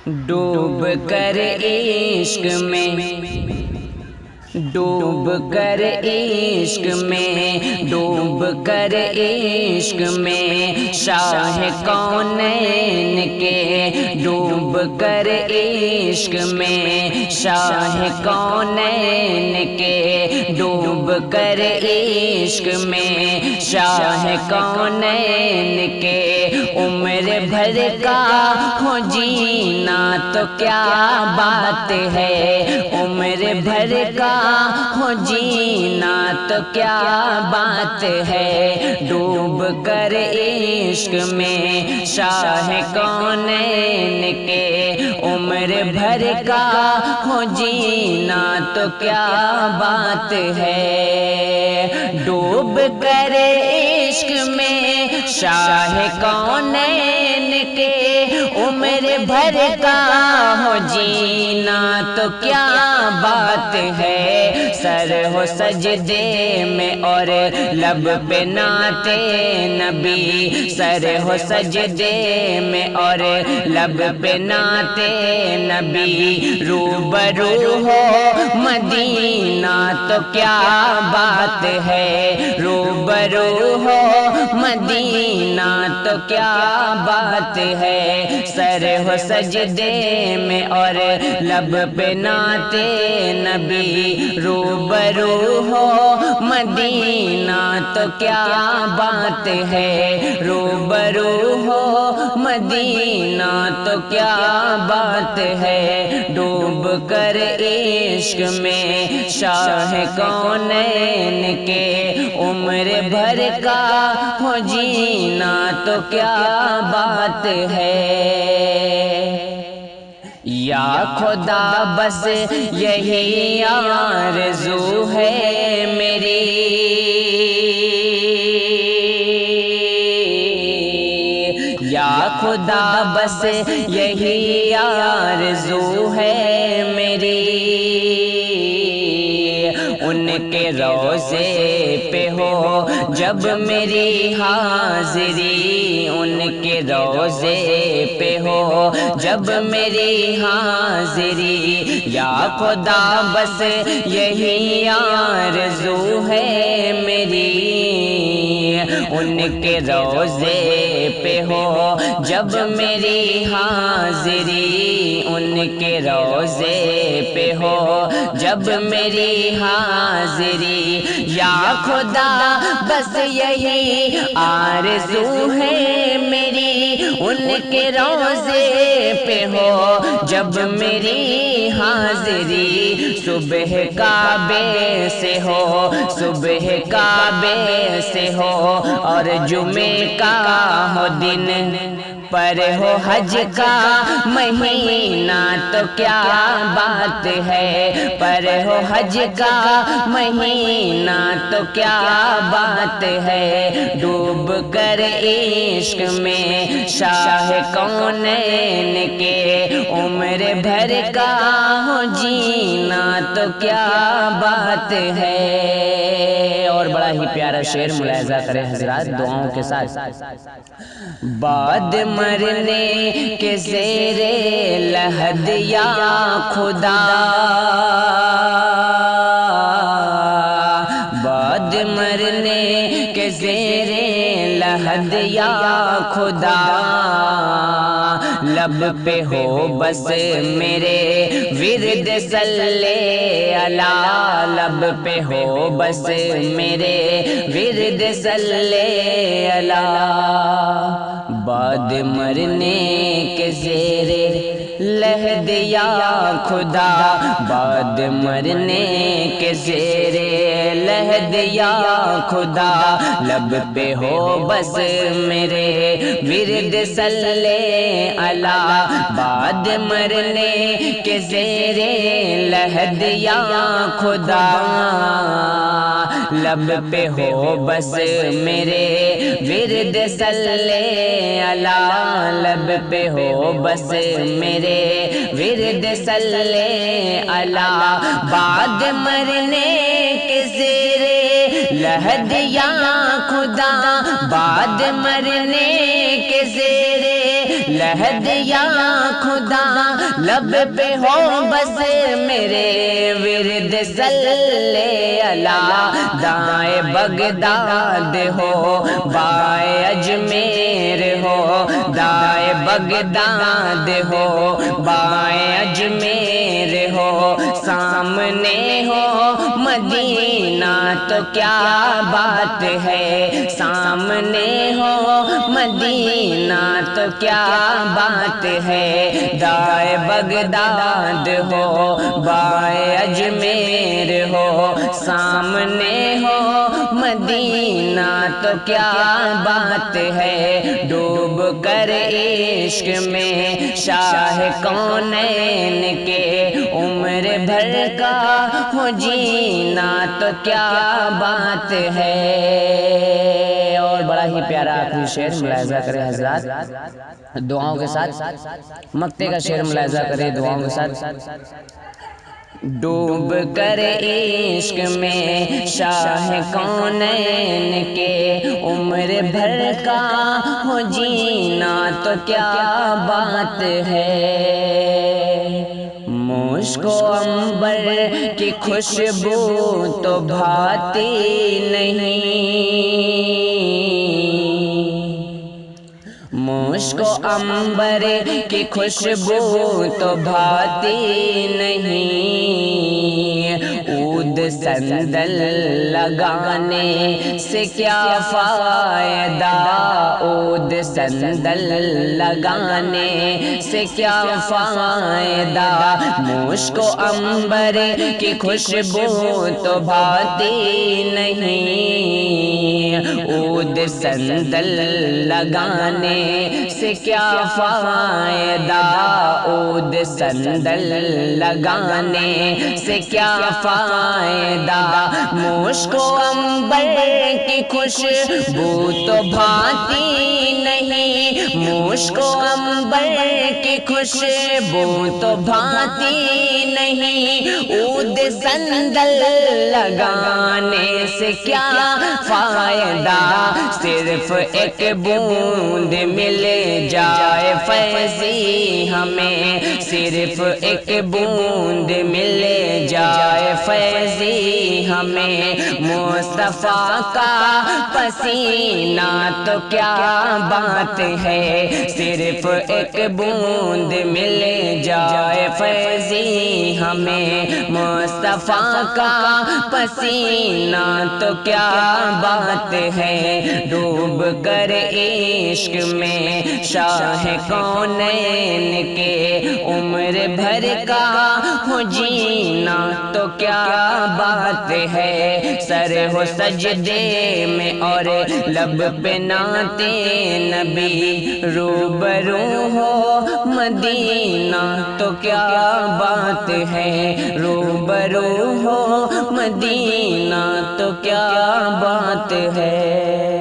ڈوب کر عشق میں، ڈوب کر عشق میں، ڈوب کر عشق میں شاہ کونین کے، ڈوب کر عشق میں شاہ کونین کے، ڈوب کر عشق میں شاہ کونین کے، عمر بھر کا ہو جینا تو کیا بات ہے، عمر بھر کا ہو جینا تو کیا بات ہے، ڈوب کر عشق میں شاہ کونین کے، عمر بھر کا ہو جینا تو کیا بات ہے، ڈوب کر عشق میں شاہ کونین کے، عمر بھر کا ہو جینا تو کیا بات ہے، سر ہو سجدے میں اور لب پہ نعت نبی، سر ہو سجدے میں اور لب پہ نعت نبی، روبرو ہو مدینہ تو کیا بات ہے، روبرو ہو مدینہ تو کیا بات ہے، سر ہو سجدے میں اور لب پہ نعت نبی، روبرو ہو مدینہ تو کیا بات ہے، روبرو ہو مدینہ تو کیا بات ہے، ڈوب کر عشق میں شاہ کونین کے، عمر بھر کا ہو جینا تو کیا بات ہے، یا خدا بس یہی آرزو ہے میری، یا خدا بس یہی آرزو ہے میری، ان کے روضے پہ ہو جب میری حاضری، ان کے روضے پہ ہو جب میری حاضری، یا خدا بس یہی آرزو ہے میری، ان کے روضے پہ ہو جب میری حاضری، ان کے روضے پہ ہو جب میری حاضری، یا خدا بس یہی آرزو ہے میری، ان کے روضے پہ ہو جب میری حاضری، صبح کعبے سے ہو، صبح کعبے سے ہو اور جمعے کا ہو دن پر ہو حج کا مہینہ تو کیا بات ہے، پر ہو حج کا مہینہ تو کیا بات ہے، ڈوب کر عشق میں شاہ کونین کے، عمر بھر کا ہو جینا تو کیا بات ہے، اور بڑا ہی پیارا شعر ملاحظہ کریں حضرات دعاؤں کے ساتھ، بعد مرنے کے زیر لحد یا خدا، بعد مرنے کے زیر لحد یا خدا، لب پہ ہو بس میرے ورد صلی علی، لب پہ ہو بس میرے ورد صلی علی، بعد مرنے کے زیر لحد یا خدا، بعد مرنے کے زیر لحد یا خدا، لب پہ ہو بس میرے ورد صلی علی، بعد مرنے کے زیر لحد یا خدا، لب پہ ہو بس میرے ورد صلی علی، لب پہ ہو بس میرے ورد صلی علی، بعد مرنے کے زیر لحد یا خدا، بعد مرنے کے زیر لہد یا خدا لب پہ ہو بس میرے ورد صلی اللہ دائیں بغداد ہو بائیں اجمیر ہو دائیں بغداد ہو بائیں اجمیر ہو سامنے ہو مدینہ تو کیا بات ہے سامنے ہو مدینہ تو کیا بات ہے دائیں بغداد ہو بائیں اجمیر ہو سامنے ہو مدینہ تو کیا بات ہے ڈوب کر عشق میں شاہ کونین کے عمر بھر کا ہو جینا تو کیا بات ہے۔ اور بڑا ہی پیارا آخری شعر ملاحظہ کرے حضرات دعاؤں کے ساتھ، مکتے کا شعر ملاحظہ کرے دعاؤں کے ساتھ۔ ڈوب کر عشق میں شاہ کونین کے عمر بھر کا ہو جینا تو کیا بات ہے مشک و عنبر کی خوشبو تو بھاتی نہیں مشک و عنبر کی خوشبو تو بھاتی نہیں عود صندل لگانے سے کیا فائدہ عود صندل لگانے سے کیا فائدہ مشک و عنبر کی خوشبو تو بھاتی نہیں عود صندل لگانے سے کیا فائدہ عود صندل لگانے سے کیا فائدہ مشک و عنبر کی خوشبو تو بھاتی نہیں مشک و عنبر کی خوشبو تو بھاتی نہیں عود صندل لگانے سے کیا فائدہ صرف ایک بوند مل جائے فیضی ہمیں صرف ایک بوند مل جائے فیضی ہمیں مصطفیٰ کا پسینہ تو کیا بات ہے صرف ایک بوند مل جائے فیضی ہمیں مصطفیٰ کا پسینہ تو کیا بات ہے ڈوب کر عشق میں شاہ کونین کے عمر بھر کا ہو جینا تو کیا بات ہے سر ہو سجدے میں اور لب پہ نعت نبی روبرو ہو مدینہ تو کیا بات ہے روبرو ہو مدینہ تو کیا بات ہے۔